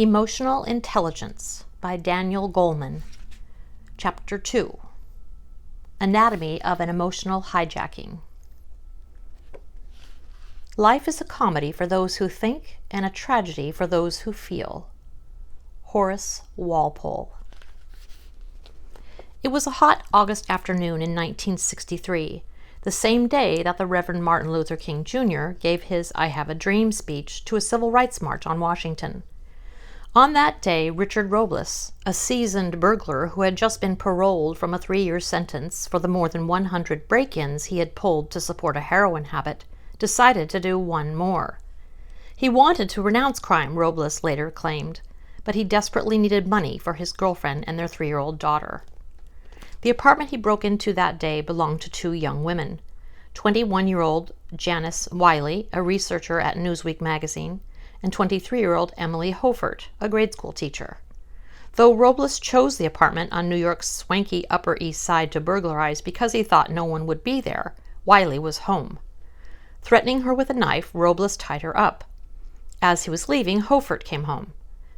Emotional Intelligence by Daniel Goleman. Chapter 2. Anatomy of an Emotional Hijacking. Life is a comedy for those who think and a tragedy for those who feel. Horace Walpole. It was a hot August afternoon in 1963, the same day that the Reverend Martin Luther King Jr. gave his I Have a Dream speech to a civil rights march on Washington. On that day, Richard Robles, a seasoned burglar who had just been paroled from a 3-year sentence for the more than 100 break-ins he had pulled to support a heroin habit, decided to do one more. He wanted to renounce crime, Robles later claimed, but he desperately needed money for his girlfriend and their 3-year-old daughter. The apartment he broke into that day belonged to 2 young women, 21-year-old Janice Wiley, a researcher at Newsweek magazine, and 23-year-old Emily Hofert, a grade school teacher. Though Robles chose the apartment on New York's swanky Upper East Side to burglarize because he thought no one would be there, Wiley was home. Threatening her with a knife, Robles tied her up. As he was leaving, Hofert came home.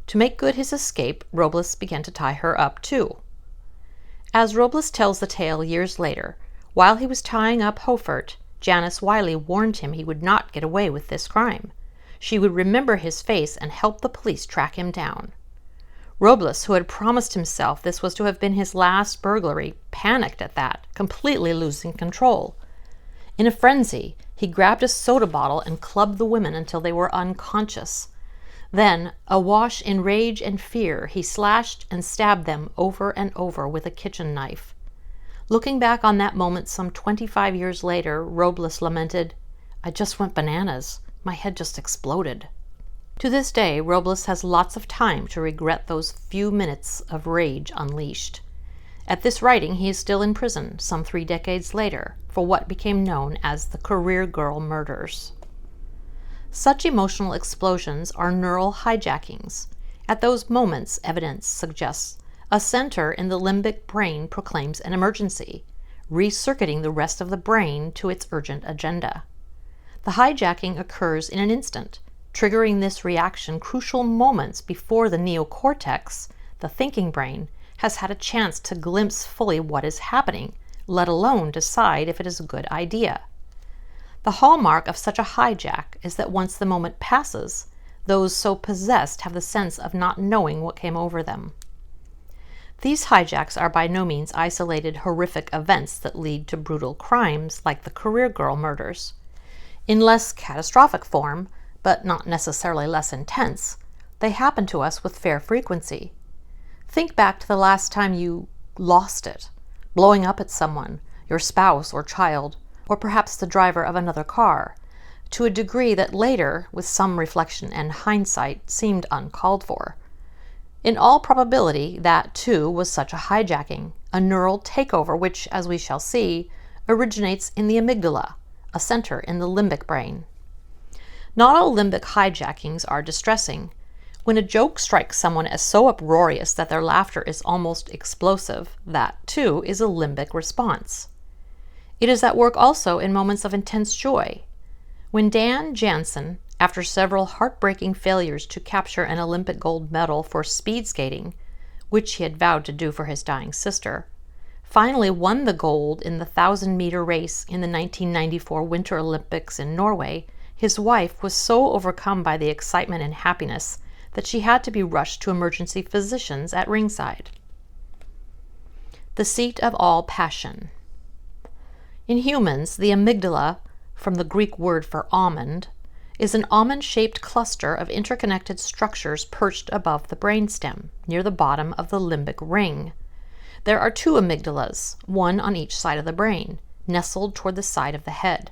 To make good his escape, Robles began to tie her up too. As Robles tells the tale years later, while he was tying up Hofert, Janice Wiley warned him he would not get away with this crime. She would remember his face and help the police track him down. Robles, who had promised himself this was to have been his last burglary, panicked at that, completely losing control. In a frenzy, he grabbed a soda bottle and clubbed the women until they were unconscious. Then, awash in rage and fear, he slashed and stabbed them over and over with a kitchen knife. Looking back on that moment some 25 years later, Robles lamented, "I just went bananas. My head just exploded." To this day, Robles has lots of time to regret those few minutes of rage unleashed. At this writing, he is still in prison, some 3 decades later, for what became known as the Career Girl murders. Such emotional explosions are neural hijackings. At those moments, evidence suggests, a center in the limbic brain proclaims an emergency, recircuiting the rest of the brain to its urgent agenda. The hijacking occurs in an instant, triggering this reaction crucial moments before the neocortex, the thinking brain, has had a chance to glimpse fully what is happening, let alone decide if it is a good idea. The hallmark of such a hijack is that once the moment passes, those so possessed have the sense of not knowing what came over them. These hijacks are by no means isolated horrific events that lead to brutal crimes like the Career Girl murders. In less catastrophic form, but not necessarily less intense, they happen to us with fair frequency. Think back to the last time you lost it, blowing up at someone, your spouse or child, or perhaps the driver of another car, to a degree that later, with some reflection and hindsight, seemed uncalled for. In all probability, that too was such a hijacking, a neural takeover which, as we shall see, originates in the amygdala, a center in the limbic brain. Not all limbic hijackings are distressing. When a joke strikes someone as so uproarious that their laughter is almost explosive, that, too, is a limbic response. It is at work also in moments of intense joy. When Dan Jansen, after several heartbreaking failures to capture an Olympic gold medal for speed skating, which he had vowed to do for his dying sister, finally won the gold in the 1,000-meter race in the 1994 Winter Olympics in Norway, his wife was so overcome by the excitement and happiness that she had to be rushed to emergency physicians at ringside. The seat of all passion. In humans, the amygdala, from the Greek word for almond, is an almond-shaped cluster of interconnected structures perched above the brainstem, near the bottom of the limbic ring. There are 2 amygdalas, one on each side of the brain, nestled toward the side of the head.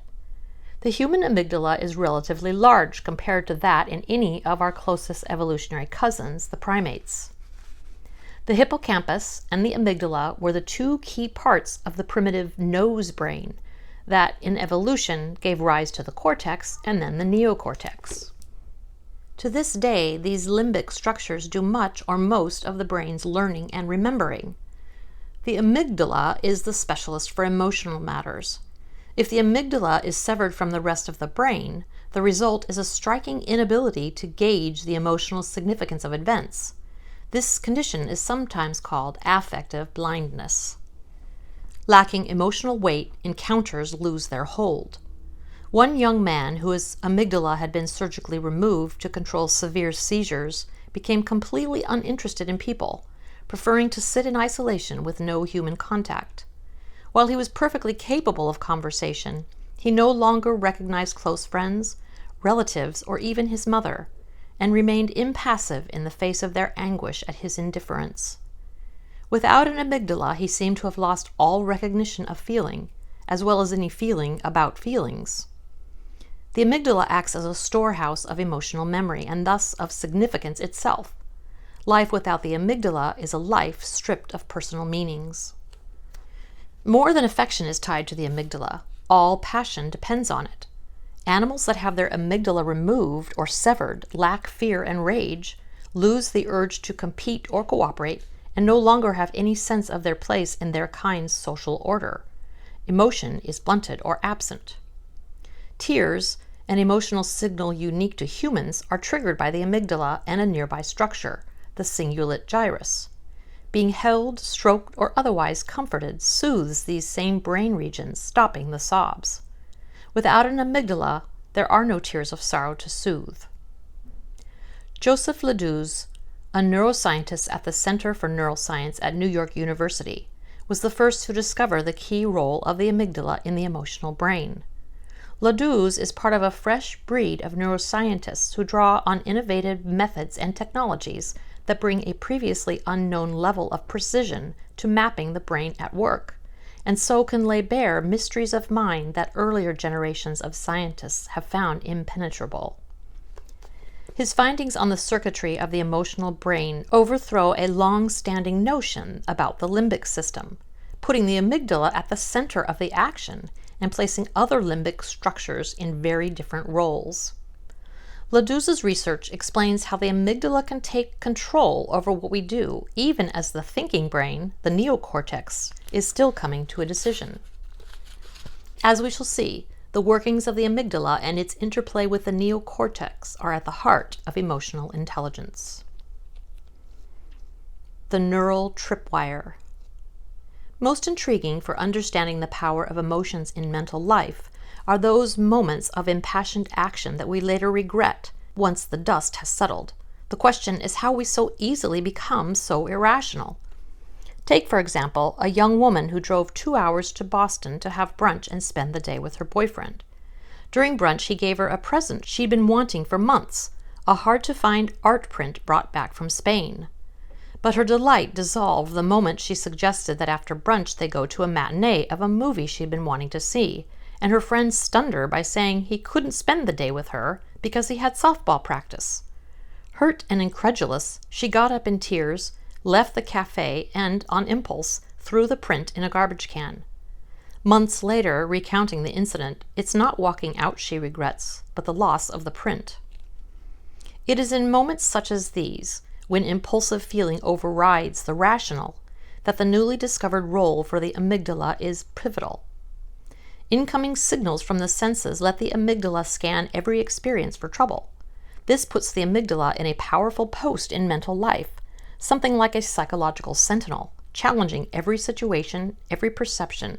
The human amygdala is relatively large compared to that in any of our closest evolutionary cousins, the primates. The hippocampus and the amygdala were the 2 key parts of the primitive nose brain that, in evolution, gave rise to the cortex and then the neocortex. To this day, these limbic structures do much or most of the brain's learning and remembering. The amygdala is the specialist for emotional matters. If the amygdala is severed from the rest of the brain, the result is a striking inability to gauge the emotional significance of events. This condition is sometimes called affective blindness. Lacking emotional weight, encounters lose their hold. One young man whose amygdala had been surgically removed to control severe seizures became completely uninterested in people, preferring to sit in isolation with no human contact. While he was perfectly capable of conversation, he no longer recognized close friends, relatives, or even his mother, and remained impassive in the face of their anguish at his indifference. Without an amygdala, he seemed to have lost all recognition of feeling, as well as any feeling about feelings. The amygdala acts as a storehouse of emotional memory, and thus of significance itself. Life without the amygdala is a life stripped of personal meanings. More than affection is tied to the amygdala. All passion depends on it. Animals that have their amygdala removed or severed lack fear and rage, lose the urge to compete or cooperate, and no longer have any sense of their place in their kind's social order. Emotion is blunted or absent. Tears, an emotional signal unique to humans, are triggered by the amygdala and a nearby structure, the cingulate gyrus. Being held, stroked, or otherwise comforted soothes these same brain regions, stopping the sobs. Without an amygdala, there are no tears of sorrow to soothe. Joseph Ledoux, a neuroscientist at the Center for Neuroscience at New York University, was the first to discover the key role of the amygdala in the emotional brain. Ledoux is part of a fresh breed of neuroscientists who draw on innovative methods and technologies that bring a previously unknown level of precision to mapping the brain at work, and so can lay bare mysteries of mind that earlier generations of scientists have found impenetrable. His findings on the circuitry of the emotional brain overthrow a long-standing notion about the limbic system, putting the amygdala at the center of the action and placing other limbic structures in very different roles. Ledoux's research explains how the amygdala can take control over what we do, even as the thinking brain, the neocortex, is still coming to a decision. As we shall see, the workings of the amygdala and its interplay with the neocortex are at the heart of emotional intelligence. The neural tripwire. Most intriguing for understanding the power of emotions in mental life are those moments of impassioned action that we later regret once the dust has settled. The question is how we so easily become so irrational. Take, for example, a young woman who drove 2 hours to Boston to have brunch and spend the day with her boyfriend. During brunch, he gave her a present she'd been wanting for months, a hard-to-find art print brought back from Spain. But her delight dissolved the moment she suggested that after brunch they go to a matinee of a movie she'd been wanting to see, and her friend stunned her by saying he couldn't spend the day with her because he had softball practice. Hurt and incredulous, she got up in tears, left the cafe, and, on impulse, threw the print in a garbage can. Months later, recounting the incident, it's not walking out she regrets, but the loss of the print. It is in moments such as these, when impulsive feeling overrides the rational, that the newly discovered role for the amygdala is pivotal. Incoming signals from the senses let the amygdala scan every experience for trouble. This puts the amygdala in a powerful post in mental life, something like a psychological sentinel, challenging every situation, every perception,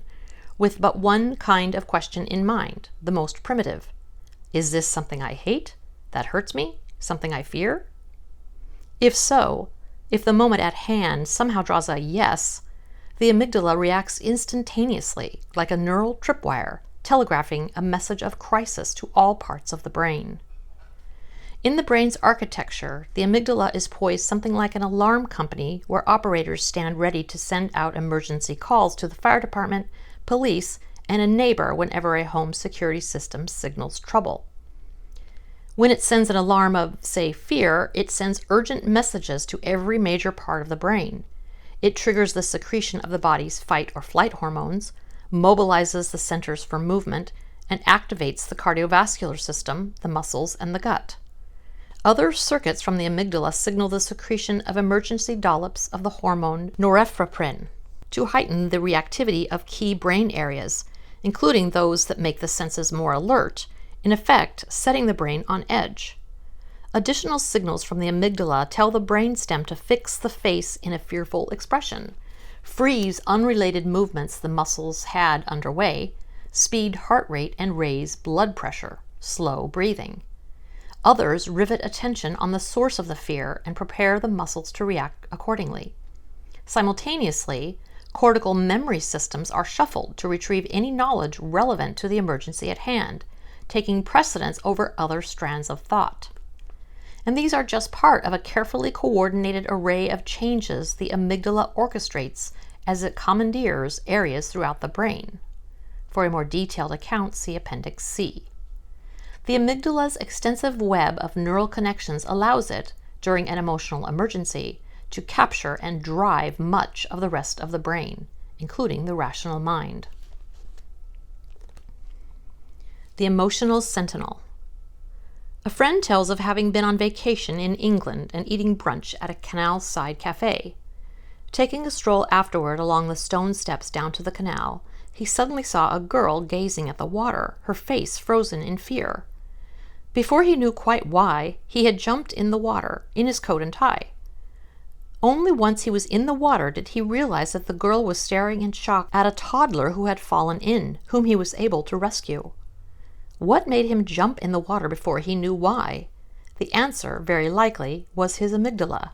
with but one kind of question in mind, the most primitive. Is this something I hate? That hurts me? Something I fear? If so, if the moment at hand somehow draws a yes, the amygdala reacts instantaneously, like a neural tripwire, telegraphing a message of crisis to all parts of the brain. In the brain's architecture, the amygdala is poised something like an alarm company where operators stand ready to send out emergency calls to the fire department, police, and a neighbor whenever a home security system signals trouble. When it sends an alarm of, say, fear, it sends urgent messages to every major part of the brain. It triggers the secretion of the body's fight or flight hormones, mobilizes the centers for movement, and activates the cardiovascular system, the muscles, and the gut. Other circuits from the amygdala signal the secretion of emergency dollops of the hormone norepinephrine to heighten the reactivity of key brain areas, including those that make the senses more alert, in effect setting the brain on edge. Additional signals from the amygdala tell the brainstem to fix the face in a fearful expression, freeze unrelated movements the muscles had underway, speed heart rate and raise blood pressure, slow breathing. Others rivet attention on the source of the fear and prepare the muscles to react accordingly. Simultaneously, cortical memory systems are shuffled to retrieve any knowledge relevant to the emergency at hand, taking precedence over other strands of thought. And these are just part of a carefully coordinated array of changes the amygdala orchestrates as it commandeers areas throughout the brain. For a more detailed account, see Appendix C. The amygdala's extensive web of neural connections allows it, during an emotional emergency, to capture and drive much of the rest of the brain, including the rational mind. The emotional sentinel. A friend tells of having been on vacation in England and eating brunch at a canal-side cafe. Taking a stroll afterward along the stone steps down to the canal, he suddenly saw a girl gazing at the water, her face frozen in fear. Before he knew quite why, he had jumped in the water, in his coat and tie. Only once he was in the water did he realize that the girl was staring in shock at a toddler who had fallen in, whom he was able to rescue. What made him jump in the water before he knew why? The answer, very likely, was his amygdala.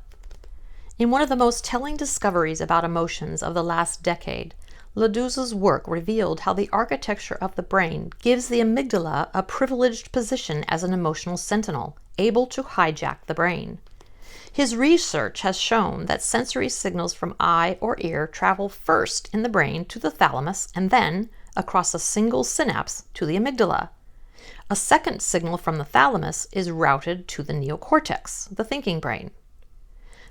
In one of the most telling discoveries about emotions of the last decade, Ledoux's work revealed how the architecture of the brain gives the amygdala a privileged position as an emotional sentinel, able to hijack the brain. His research has shown that sensory signals from eye or ear travel first in the brain to the thalamus and then, across a single synapse, to the amygdala. A second signal from the thalamus is routed to the neocortex, the thinking brain.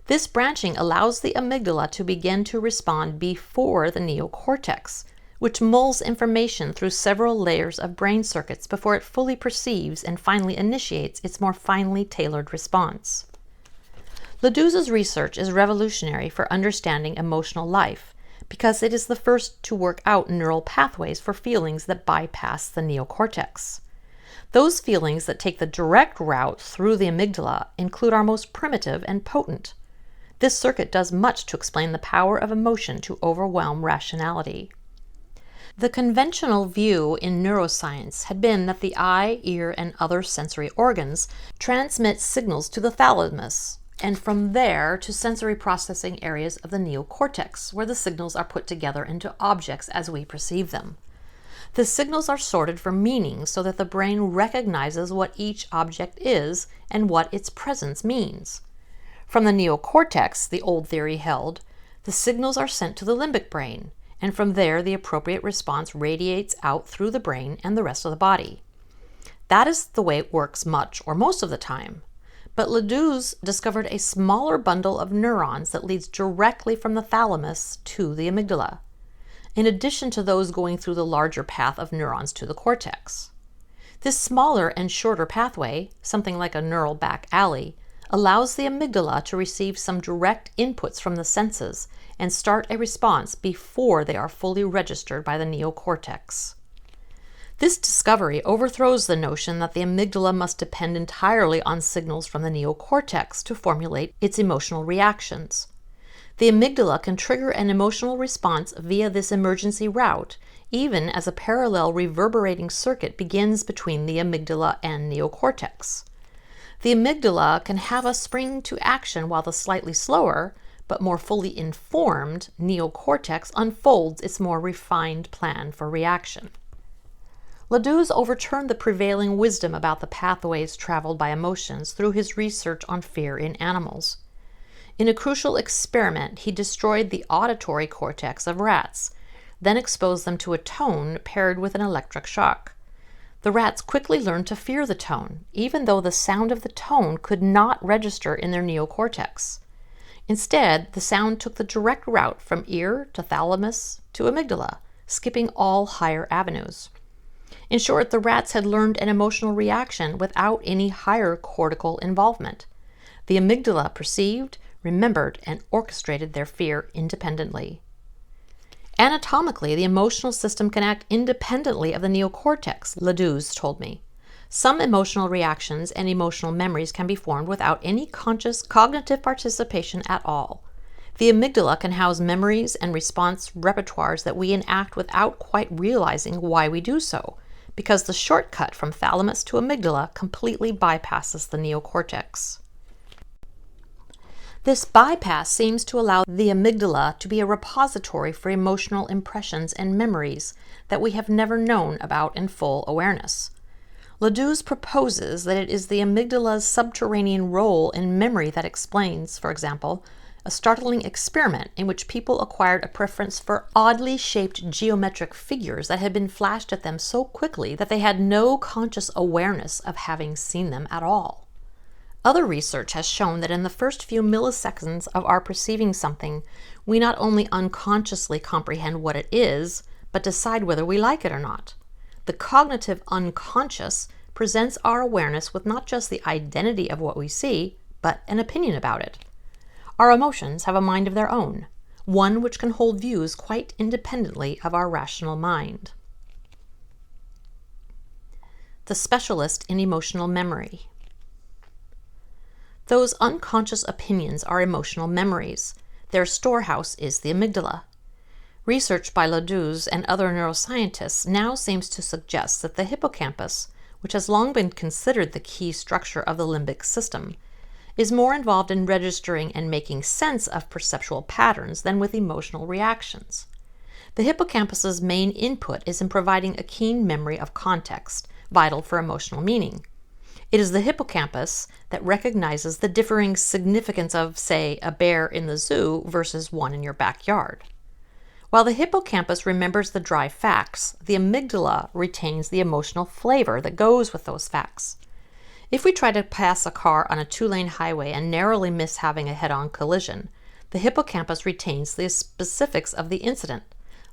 This branching allows the amygdala to begin to respond before the neocortex, which mulls information through several layers of brain circuits before it fully perceives and finally initiates its more finely tailored response. Ledoux's research is revolutionary for understanding emotional life because it is the first to work out neural pathways for feelings that bypass the neocortex. Those feelings that take the direct route through the amygdala include our most primitive and potent. This circuit does much to explain the power of emotion to overwhelm rationality. The conventional view in neuroscience had been that the eye, ear, and other sensory organs transmit signals to the thalamus, and from there to sensory processing areas of the neocortex, where the signals are put together into objects as we perceive them. The signals are sorted for meaning so that the brain recognizes what each object is and what its presence means. From the neocortex, the old theory held, the signals are sent to the limbic brain, and from there the appropriate response radiates out through the brain and the rest of the body. That is the way it works much or most of the time. But Ledoux discovered a smaller bundle of neurons that leads directly from the thalamus to the amygdala, in addition to those going through the larger path of neurons to the cortex. This smaller and shorter pathway, something like a neural back alley, allows the amygdala to receive some direct inputs from the senses and start a response before they are fully registered by the neocortex. This discovery overthrows the notion that the amygdala must depend entirely on signals from the neocortex to formulate its emotional reactions. The amygdala can trigger an emotional response via this emergency route, even as a parallel reverberating circuit begins between the amygdala and neocortex. The amygdala can have a spring to action while the slightly slower, but more fully informed, neocortex unfolds its more refined plan for reaction. Ledoux overturned the prevailing wisdom about the pathways traveled by emotions through his research on fear in animals. In a crucial experiment, he destroyed the auditory cortex of rats, then exposed them to a tone paired with an electric shock. The rats quickly learned to fear the tone, even though the sound of the tone could not register in their neocortex. Instead, the sound took the direct route from ear to thalamus to amygdala, skipping all higher avenues. In short, the rats had learned an emotional reaction without any higher cortical involvement. The amygdala perceived, remembered, and orchestrated their fear independently. Anatomically, the emotional system can act independently of the neocortex, Ch2 told me. Some emotional reactions and emotional memories can be formed without any conscious cognitive participation at all. The amygdala can house memories and response repertoires that we enact without quite realizing why we do so, because the shortcut from thalamus to amygdala completely bypasses the neocortex. This bypass seems to allow the amygdala to be a repository for emotional impressions and memories that we have never known about in full awareness. Ch2 proposes that it is the amygdala's subterranean role in memory that explains, for example, a startling experiment in which people acquired a preference for oddly shaped geometric figures that had been flashed at them so quickly that they had no conscious awareness of having seen them at all. Other research has shown that in the first few milliseconds of our perceiving something, we not only unconsciously comprehend what it is, but decide whether we like it or not. The cognitive unconscious presents our awareness with not just the identity of what we see, but an opinion about it. Our emotions have a mind of their own, one which can hold views quite independently of our rational mind. The specialist in emotional memory. Those unconscious opinions are emotional memories. Their storehouse is the amygdala. Research by Ch2 and other neuroscientists now seems to suggest that the hippocampus, which has long been considered the key structure of the limbic system, is more involved in registering and making sense of perceptual patterns than with emotional reactions. The hippocampus's main input is in providing a keen memory of context, vital for emotional meaning. It is the hippocampus that recognizes the differing significance of, say, a bear in the zoo versus one in your backyard. While the hippocampus remembers the dry facts, the amygdala retains the emotional flavor that goes with those facts. If we try to pass a car on a two-lane highway and narrowly miss having a head-on collision, the hippocampus retains the specifics of the incident,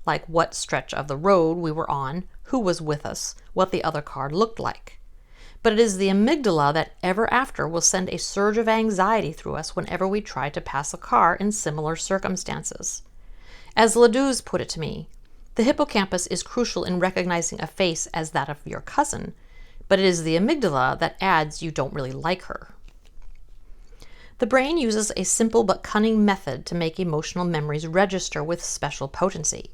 like what stretch of the road we were on, who was with us, what the other car looked like. But it is the amygdala that ever after will send a surge of anxiety through us whenever we try to pass a car in similar circumstances. As Ch2 put it to me, the hippocampus is crucial in recognizing a face as that of your cousin, but it is the amygdala that adds you don't really like her. The brain uses a simple but cunning method to make emotional memories register with special potency.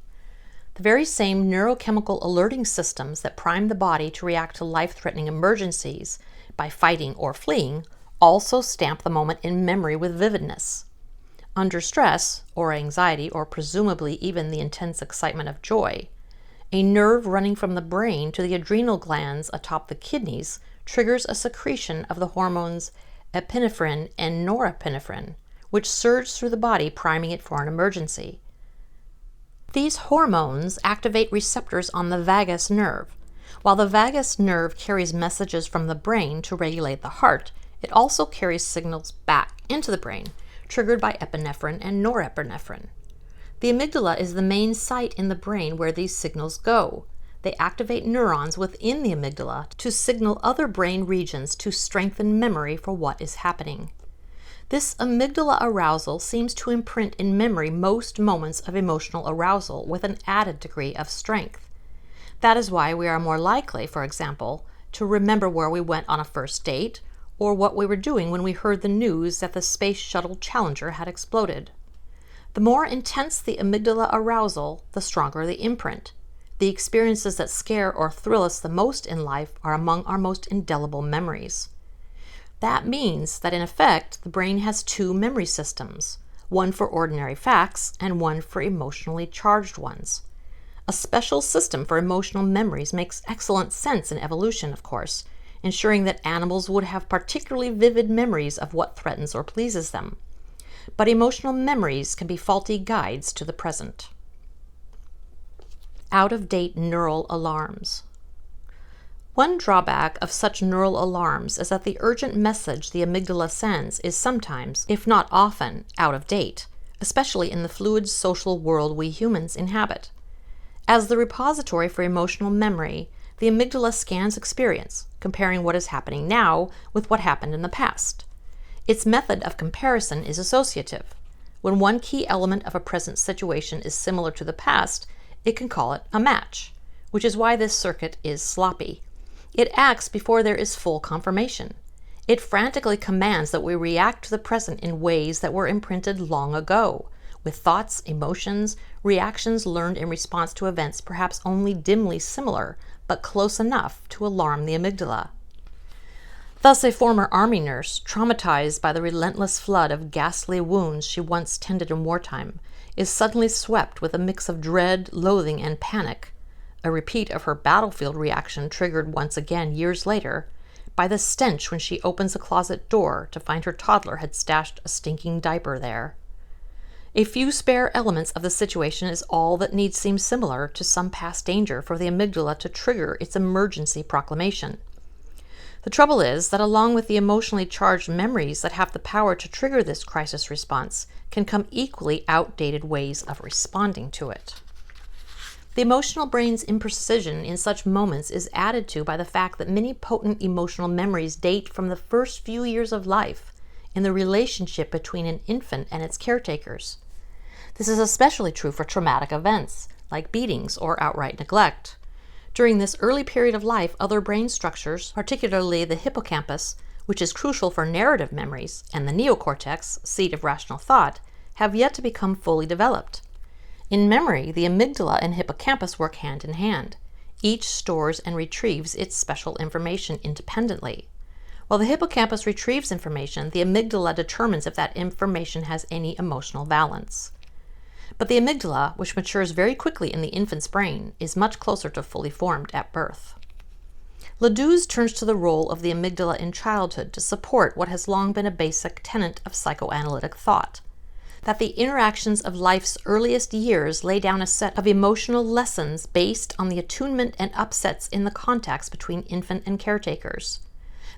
The very same neurochemical alerting systems that prime the body to react to life-threatening emergencies by fighting or fleeing also stamp the moment in memory with vividness. Under stress, or anxiety, or presumably even the intense excitement of joy, a nerve running from the brain to the adrenal glands atop the kidneys triggers a secretion of the hormones epinephrine and norepinephrine, which surge through the body, priming it for an emergency. These hormones activate receptors on the vagus nerve. While the vagus nerve carries messages from the brain to regulate the heart, it also carries signals back into the brain, triggered by epinephrine and norepinephrine. The amygdala is the main site in the brain where these signals go. They activate neurons within the amygdala to signal other brain regions to strengthen memory for what is happening. This amygdala arousal seems to imprint in memory most moments of emotional arousal with an added degree of strength. That is why we are more likely, for example, to remember where we went on a first date or what we were doing when we heard the news that the Space Shuttle Challenger had exploded. The more intense the amygdala arousal, the stronger the imprint. The experiences that scare or thrill us the most in life are among our most indelible memories. That means that in effect, the brain has two memory systems, one for ordinary facts and one for emotionally charged ones. A special system for emotional memories makes excellent sense in evolution, of course, ensuring that animals would have particularly vivid memories of what threatens or pleases them. But emotional memories can be faulty guides to the present. Out-of-date neural alarms. One drawback of such neural alarms is that the urgent message the amygdala sends is sometimes, if not often, out of date, especially in the fluid social world we humans inhabit. As the repository for emotional memory, the amygdala scans experience, comparing what is happening now with what happened in the past. Its method of comparison is associative. When one key element of a present situation is similar to the past, it can call it a match, which is why this circuit is sloppy. It acts before there is full confirmation. It frantically commands that we react to the present in ways that were imprinted long ago, with thoughts, emotions, reactions learned in response to events perhaps only dimly similar, but close enough to alarm the amygdala. Thus, a former army nurse, traumatized by the relentless flood of ghastly wounds she once tended in wartime, is suddenly swept with a mix of dread, loathing, and panic, a repeat of her battlefield reaction triggered once again years later by the stench when she opens a closet door to find her toddler had stashed a stinking diaper there. A few spare elements of the situation is all that need seem similar to some past danger for the amygdala to trigger its emergency proclamation. The trouble is that along with the emotionally charged memories that have the power to trigger this crisis response can come equally outdated ways of responding to it. The emotional brain's imprecision in such moments is added to by the fact that many potent emotional memories date from the first few years of life in the relationship between an infant and its caretakers. This is especially true for traumatic events, like beatings or outright neglect. During this early period of life, other brain structures, particularly the hippocampus, which is crucial for narrative memories, and the neocortex, seat of rational thought, have yet to become fully developed. In memory, the amygdala and hippocampus work hand in hand. Each stores and retrieves its special information independently. While the hippocampus retrieves information, the amygdala determines if that information has any emotional valence. But the amygdala, which matures very quickly in the infant's brain, is much closer to fully formed at birth. Ledouze turns to the role of the amygdala in childhood to support what has long been a basic tenet of psychoanalytic thought, that the interactions of life's earliest years lay down a set of emotional lessons based on the attunement and upsets in the contacts between infant and caretakers.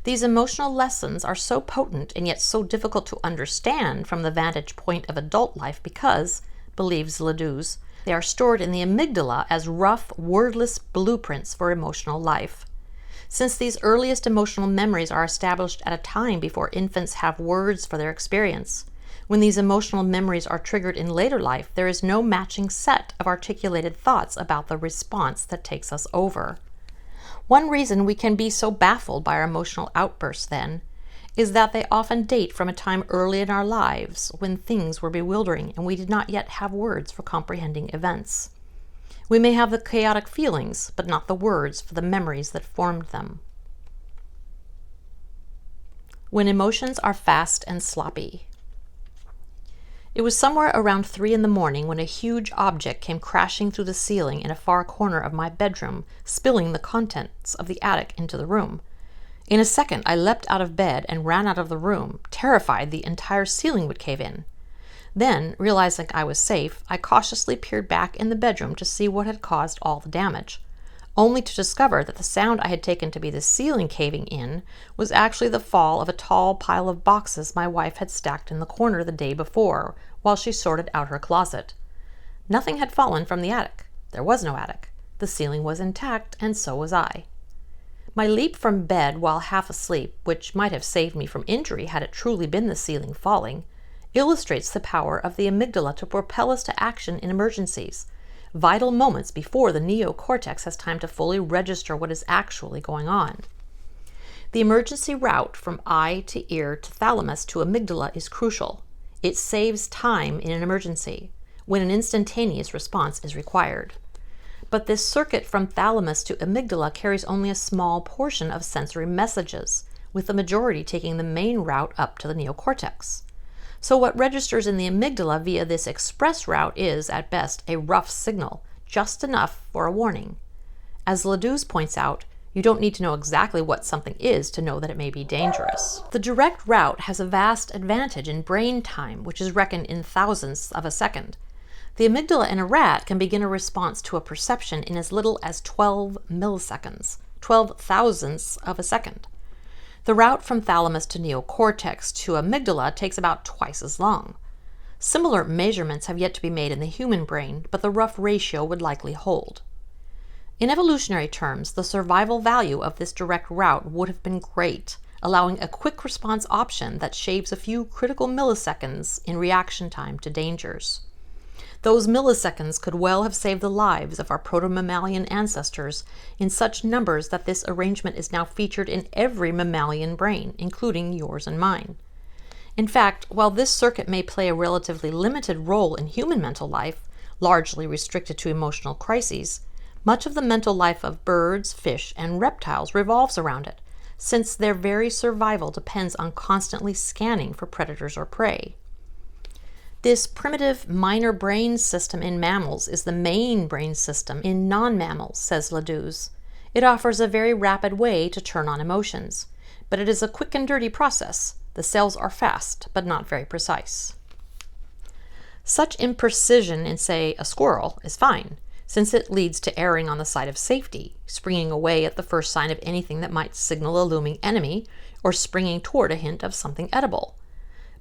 These emotional lessons are so potent and yet so difficult to understand from the vantage point of adult life because, believes Ledouze, they are stored in the amygdala as rough, wordless blueprints for emotional life. Since these earliest emotional memories are established at a time before infants have words for their experience, when these emotional memories are triggered in later life, there is no matching set of articulated thoughts about the response that takes us over. One reason we can be so baffled by our emotional outbursts, then, is that they often date from a time early in our lives when things were bewildering and we did not yet have words for comprehending events. We may have the chaotic feelings, but not the words for the memories that formed them. When emotions are fast and sloppy. It was somewhere around 3 a.m. when a huge object came crashing through the ceiling in a far corner of my bedroom, spilling the contents of the attic into the room. In a second, I leapt out of bed and ran out of the room, terrified the entire ceiling would cave in. Then, realizing I was safe, I cautiously peered back in the bedroom to see what had caused all the damage, only to discover that the sound I had taken to be the ceiling caving in was actually the fall of a tall pile of boxes my wife had stacked in the corner the day before while she sorted out her closet. Nothing had fallen from the attic. There was no attic. The ceiling was intact, and so was I. My leap from bed while half asleep, which might have saved me from injury had it truly been the ceiling falling, illustrates the power of the amygdala to propel us to action in emergencies, vital moments before the neocortex has time to fully register what is actually going on. The emergency route from eye to ear to thalamus to amygdala is crucial. It saves time in an emergency, when an instantaneous response is required. But this circuit from thalamus to amygdala carries only a small portion of sensory messages, with the majority taking the main route up to the neocortex. So what registers in the amygdala via this express route is, at best, a rough signal, just enough for a warning. As Ledouze points out, you don't need to know exactly what something is to know that it may be dangerous. The direct route has a vast advantage in brain time, which is reckoned in thousandths of a second. The amygdala in a rat can begin a response to a perception in as little as 12 milliseconds, 12 thousandths of a second. The route from thalamus to neocortex to amygdala takes about twice as long. Similar measurements have yet to be made in the human brain, but the rough ratio would likely hold. In evolutionary terms, the survival value of this direct route would have been great, allowing a quick response option that shaves a few critical milliseconds in reaction time to dangers. Those milliseconds could well have saved the lives of our proto-mammalian ancestors in such numbers that this arrangement is now featured in every mammalian brain, including yours and mine. In fact, while this circuit may play a relatively limited role in human mental life, largely restricted to emotional crises, much of the mental life of birds, fish, and reptiles revolves around it, since their very survival depends on constantly scanning for predators or prey. This primitive minor brain system in mammals is the main brain system in non-mammals, says Ledouze. It offers a very rapid way to turn on emotions, but it is a quick and dirty process. The cells are fast, but not very precise. Such imprecision in, say, a squirrel is fine, since it leads to erring on the side of safety, springing away at the first sign of anything that might signal a looming enemy, or springing toward a hint of something edible.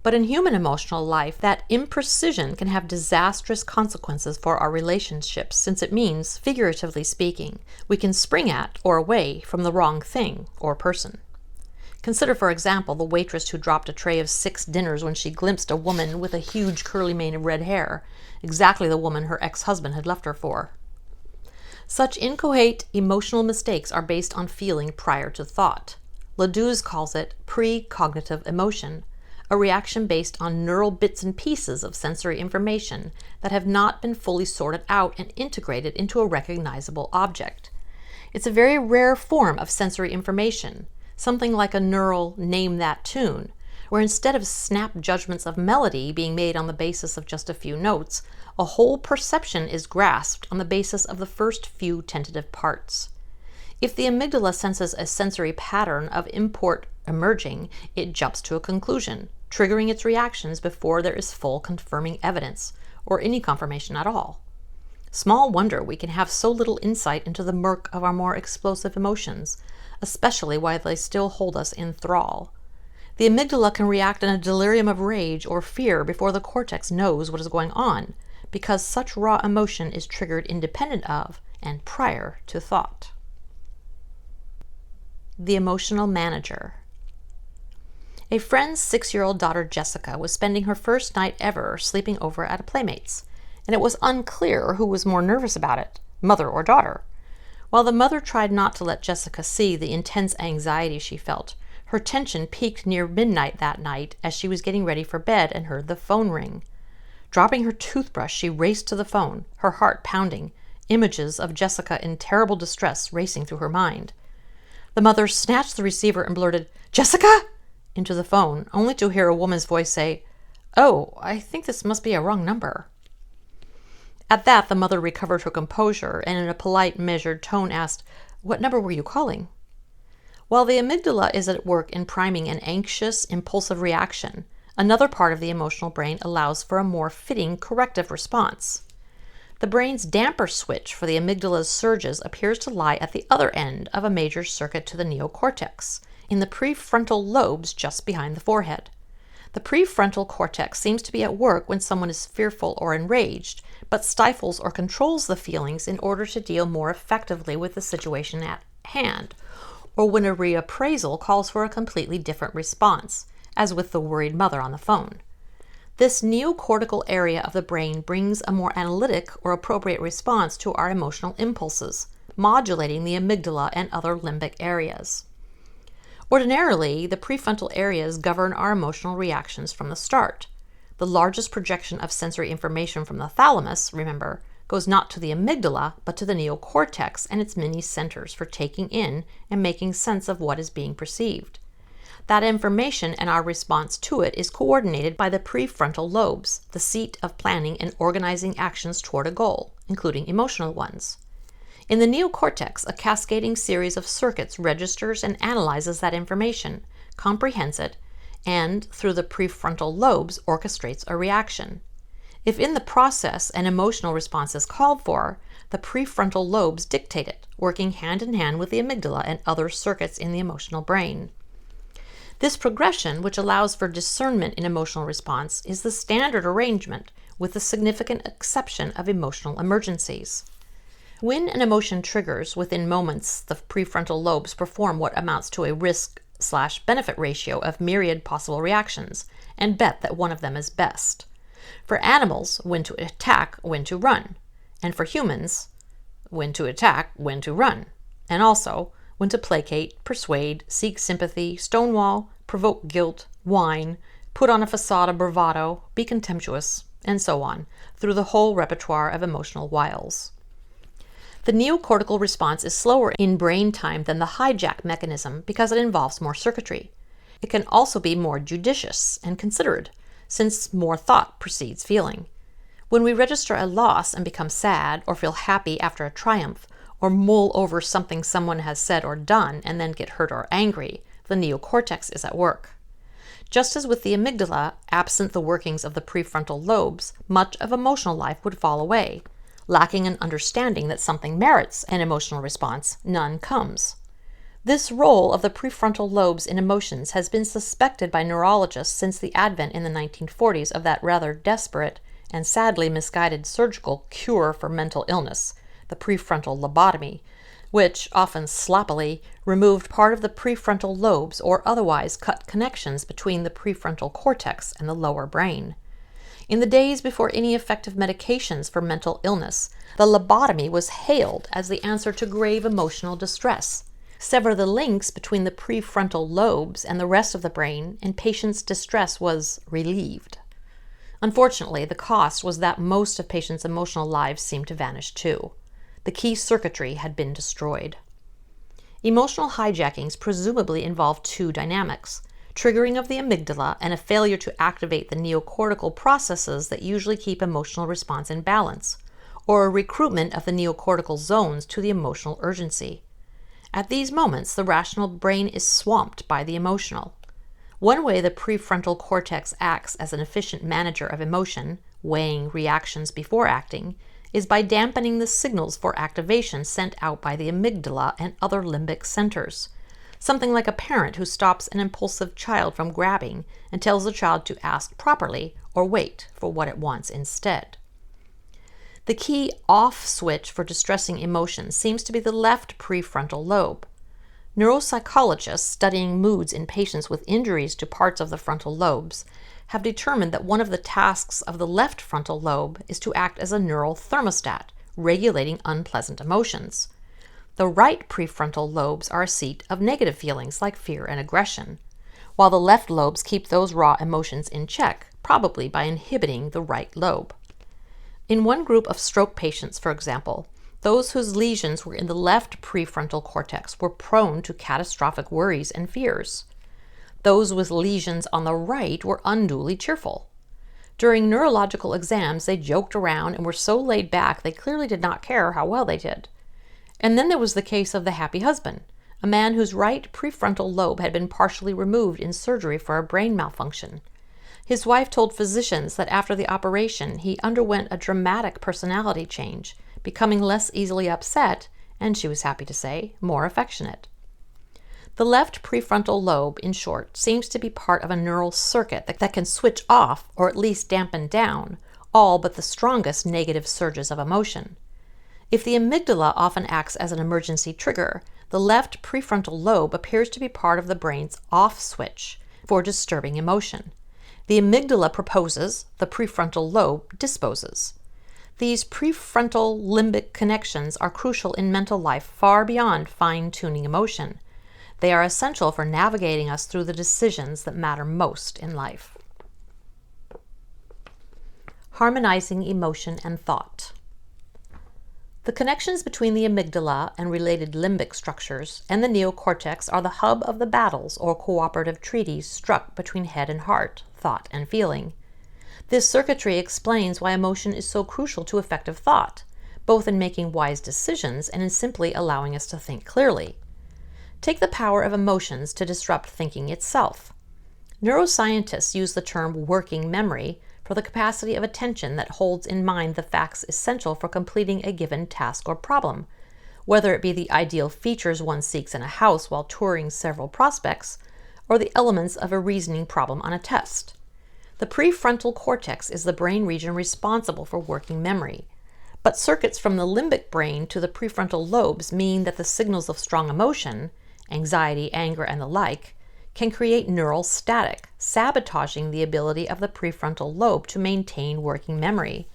But in human emotional life, that imprecision can have disastrous consequences for our relationships, since it means, figuratively speaking, we can spring at or away from the wrong thing or person. Consider, for example, the waitress who dropped a tray of 6 dinners when she glimpsed a woman with a huge curly mane of red hair, exactly the woman her ex-husband had left her for. Such inchoate emotional mistakes are based on feeling prior to thought. Ledouze calls it precognitive emotion, a reaction based on neural bits and pieces of sensory information that have not been fully sorted out and integrated into a recognizable object. It's a very rare form of sensory information, something like a neural name that tune, where instead of snap judgments of melody being made on the basis of just a few notes, a whole perception is grasped on the basis of the first few tentative parts. If the amygdala senses a sensory pattern of import emerging, it jumps to a conclusion, triggering its reactions before there is full confirming evidence, or any confirmation at all. Small wonder we can have so little insight into the murk of our more explosive emotions, especially while they still hold us in thrall. The amygdala can react in a delirium of rage or fear before the cortex knows what is going on, because such raw emotion is triggered independent of and prior to thought. The emotional manager. A friend's 6-year-old daughter Jessica was spending her first night ever sleeping over at a playmate's, and it was unclear who was more nervous about it, mother or daughter. While the mother tried not to let Jessica see the intense anxiety she felt, her tension peaked near midnight that night as she was getting ready for bed and heard the phone ring. Dropping her toothbrush, she raced to the phone, her heart pounding, images of Jessica in terrible distress racing through her mind. The mother snatched the receiver and blurted, "Jessica?" into the phone, only to hear a woman's voice say, "Oh, I think this must be a wrong number." At that, the mother recovered her composure and in a polite, measured tone asked, "What number were you calling?" While the amygdala is at work in priming an anxious, impulsive reaction, another part of the emotional brain allows for a more fitting corrective response. The brain's damper switch for the amygdala's surges appears to lie at the other end of a major circuit to the neocortex, in the prefrontal lobes just behind the forehead. The prefrontal cortex seems to be at work when someone is fearful or enraged, but stifles or controls the feelings in order to deal more effectively with the situation at hand, or when a reappraisal calls for a completely different response, as with the worried mother on the phone. This neocortical area of the brain brings a more analytic or appropriate response to our emotional impulses, modulating the amygdala and other limbic areas. Ordinarily, the prefrontal areas govern our emotional reactions from the start. The largest projection of sensory information from the thalamus, remember, goes not to the amygdala, but to the neocortex and its many centers for taking in and making sense of what is being perceived. That information and our response to it is coordinated by the prefrontal lobes, the seat of planning and organizing actions toward a goal, including emotional ones. In the neocortex, a cascading series of circuits registers and analyzes that information, comprehends it, and, through the prefrontal lobes, orchestrates a reaction. If in the process an emotional response is called for, the prefrontal lobes dictate it, working hand in hand with the amygdala and other circuits in the emotional brain. This progression, which allows for discernment in emotional response, is the standard arrangement, with the significant exception of emotional emergencies. When an emotion triggers, within moments the prefrontal lobes perform what amounts to a risk risk/benefit ratio of myriad possible reactions and bet that one of them is best. For animals, when to attack, when to run. And for humans, when to attack, when to run. And also, when to placate, persuade, seek sympathy, stonewall, provoke guilt, whine, put on a facade of bravado, be contemptuous, and so on, through the whole repertoire of emotional wiles. The neocortical response is slower in brain time than the hijack mechanism because it involves more circuitry. It can also be more judicious and considered, since more thought precedes feeling. When we register a loss and become sad, or feel happy after a triumph, or mull over something someone has said or done and then get hurt or angry, the neocortex is at work. Just as with the amygdala, absent the workings of the prefrontal lobes, much of emotional life would fall away. Lacking an understanding that something merits an emotional response, none comes. This role of the prefrontal lobes in emotions has been suspected by neurologists since the advent in the 1940s of that rather desperate and sadly misguided surgical cure for mental illness, the prefrontal lobotomy, which, often sloppily, removed part of the prefrontal lobes or otherwise cut connections between the prefrontal cortex and the lower brain. In the days before any effective medications for mental illness, the lobotomy was hailed as the answer to grave emotional distress. Sever the links between the prefrontal lobes and the rest of the brain, and patients' distress was relieved. Unfortunately, the cost was that most of patients' emotional lives seemed to vanish too. The key circuitry had been destroyed. Emotional hijackings presumably involve two dynamics: triggering of the amygdala and a failure to activate the neocortical processes that usually keep emotional response in balance, or a recruitment of the neocortical zones to the emotional urgency. At these moments, the rational brain is swamped by the emotional. One way the prefrontal cortex acts as an efficient manager of emotion, weighing reactions before acting, is by dampening the signals for activation sent out by the amygdala and other limbic centers. Something like a parent who stops an impulsive child from grabbing and tells the child to ask properly or wait for what it wants instead. The key off switch for distressing emotions seems to be the left prefrontal lobe. Neuropsychologists studying moods in patients with injuries to parts of the frontal lobes have determined that one of the tasks of the left frontal lobe is to act as a neural thermostat, regulating unpleasant emotions. The right prefrontal lobes are a seat of negative feelings like fear and aggression, while the left lobes keep those raw emotions in check, probably by inhibiting the right lobe. In one group of stroke patients, for example, those whose lesions were in the left prefrontal cortex were prone to catastrophic worries and fears. Those with lesions on the right were unduly cheerful. During neurological exams, they joked around and were so laid back they clearly did not care how well they did. And then there was the case of the happy husband, a man whose right prefrontal lobe had been partially removed in surgery for a brain malfunction. His wife told physicians that after the operation, he underwent a dramatic personality change, becoming less easily upset, and she was happy to say, more affectionate. The left prefrontal lobe, in short, seems to be part of a neural circuit that can switch off, or at least dampen down, all but the strongest negative surges of emotion. If the amygdala often acts as an emergency trigger, the left prefrontal lobe appears to be part of the brain's off switch for disturbing emotion. The amygdala proposes, the prefrontal lobe disposes. These prefrontal limbic connections are crucial in mental life far beyond fine-tuning emotion. They are essential for navigating us through the decisions that matter most in life. Harmonizing emotion and thought. The connections between the amygdala and related limbic structures and the neocortex are the hub of the battles or cooperative treaties struck between head and heart, thought and feeling. This circuitry explains why emotion is so crucial to effective thought, both in making wise decisions and in simply allowing us to think clearly. Take the power of emotions to disrupt thinking itself. Neuroscientists use the term working memory for the capacity of attention that holds in mind the facts essential for completing a given task or problem, whether it be the ideal features one seeks in a house while touring several prospects, or the elements of a reasoning problem on a test. The prefrontal cortex is the brain region responsible for working memory, but circuits from the limbic brain to the prefrontal lobes mean that the signals of strong emotion, anxiety, anger, and the like, can create neural static, sabotaging the ability of the prefrontal lobe to maintain working memory.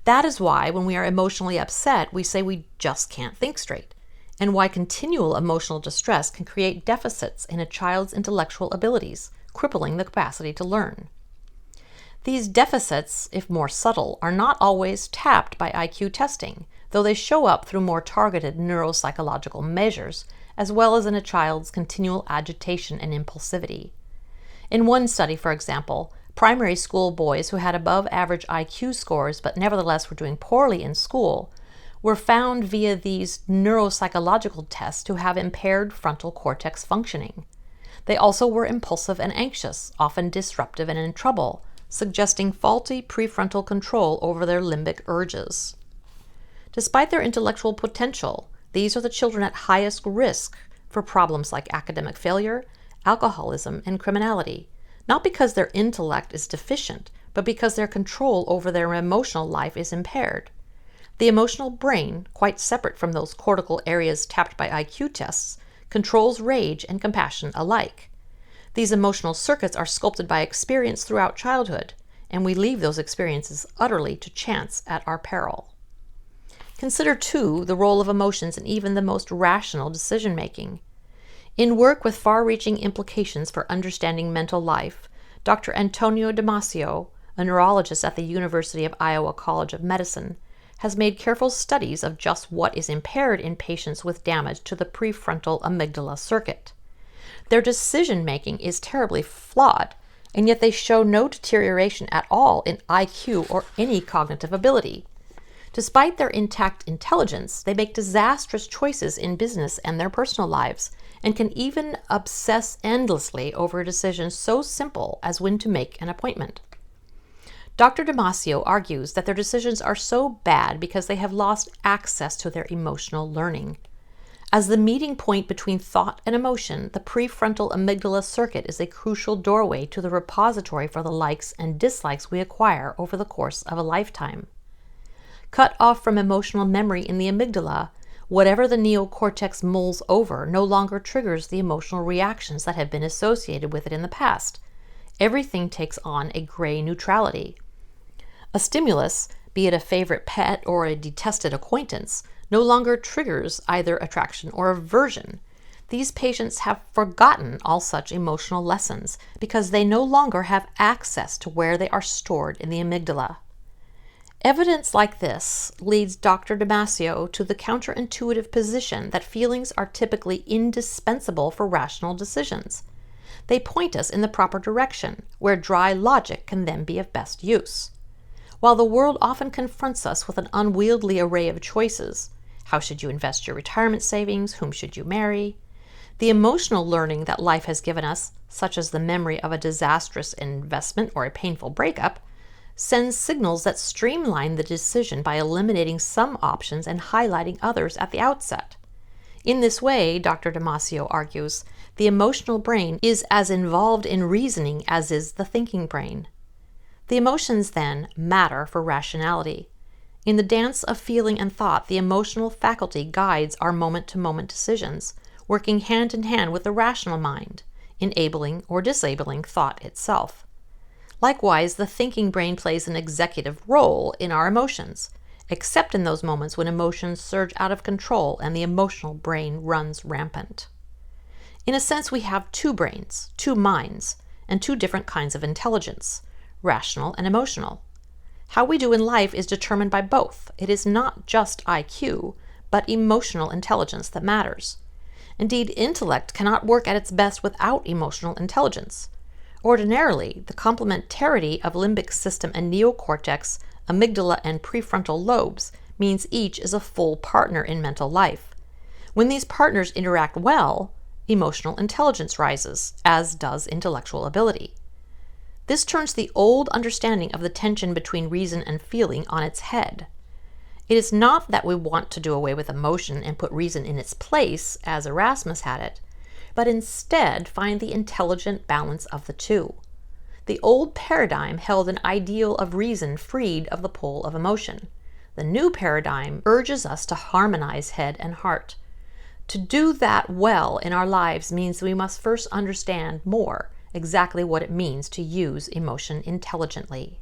That is why when we are emotionally upset, we say we just can't think straight, and why continual emotional distress can create deficits in a child's intellectual abilities, crippling the capacity to learn. These deficits, if more subtle, are not always tapped by IQ testing, though they show up through more targeted neuropsychological measures, as well as in a child's continual agitation and impulsivity. In one study, for example, primary school boys who had above average IQ scores but nevertheless were doing poorly in school were found via these neuropsychological tests to have impaired frontal cortex functioning. They also were impulsive and anxious, often disruptive and in trouble, suggesting faulty prefrontal control over their limbic urges. Despite their intellectual potential, these are the children at highest risk for problems like academic failure, alcoholism, and criminality, not because their intellect is deficient, but because their control over their emotional life is impaired. The emotional brain, quite separate from those cortical areas tapped by IQ tests, controls rage and compassion alike. These emotional circuits are sculpted by experience throughout childhood, and we leave those experiences utterly to chance at our peril. Consider, too, the role of emotions in even the most rational decision-making. In work with far-reaching implications for understanding mental life, Dr. Antonio Damasio, a neurologist at the University of Iowa College of Medicine, has made careful studies of just what is impaired in patients with damage to the prefrontal amygdala circuit. Their decision-making is terribly flawed, and yet they show no deterioration at all in IQ or any cognitive ability. Despite their intact intelligence, they make disastrous choices in business and their personal lives, and can even obsess endlessly over a decision so simple as when to make an appointment. Dr. Damasio argues that their decisions are so bad because they have lost access to their emotional learning. As the meeting point between thought and emotion, the prefrontal amygdala circuit is a crucial doorway to the repository for the likes and dislikes we acquire over the course of a lifetime. Cut off from emotional memory in the amygdala, whatever the neocortex mulls over no longer triggers the emotional reactions that have been associated with it in the past. Everything takes on a gray neutrality. A stimulus, be it a favorite pet or a detested acquaintance, no longer triggers either attraction or aversion. These patients have forgotten all such emotional lessons because they no longer have access to where they are stored in the amygdala. Evidence like this leads Dr. Damasio to the counterintuitive position that feelings are typically indispensable for rational decisions. They point us in the proper direction, where dry logic can then be of best use. While the world often confronts us with an unwieldy array of choices, how should you invest your retirement savings? Whom should you marry? The emotional learning that life has given us, such as the memory of a disastrous investment or a painful breakup, sends signals that streamline the decision by eliminating some options and highlighting others at the outset. In this way, Dr. Damasio argues, the emotional brain is as involved in reasoning as is the thinking brain. The emotions, then, matter for rationality. In the dance of feeling and thought, the emotional faculty guides our moment-to-moment decisions, working hand in hand with the rational mind, enabling or disabling thought itself. Likewise, the thinking brain plays an executive role in our emotions, except in those moments when emotions surge out of control and the emotional brain runs rampant. In a sense, we have two brains, two minds, and two different kinds of intelligence, rational and emotional. How we do in life is determined by both. It is not just IQ, but emotional intelligence that matters. Indeed, intellect cannot work at its best without emotional intelligence. Ordinarily, the complementarity of limbic system and neocortex, amygdala, and prefrontal lobes means each is a full partner in mental life. When these partners interact well, emotional intelligence rises, as does intellectual ability. This turns the old understanding of the tension between reason and feeling on its head. It is not that we want to do away with emotion and put reason in its place, as Erasmus had it, but instead find the intelligent balance of the two. The old paradigm held an ideal of reason freed of the pull of emotion. The new paradigm urges us to harmonize head and heart. To do that well in our lives means we must first understand more exactly what it means to use emotion intelligently.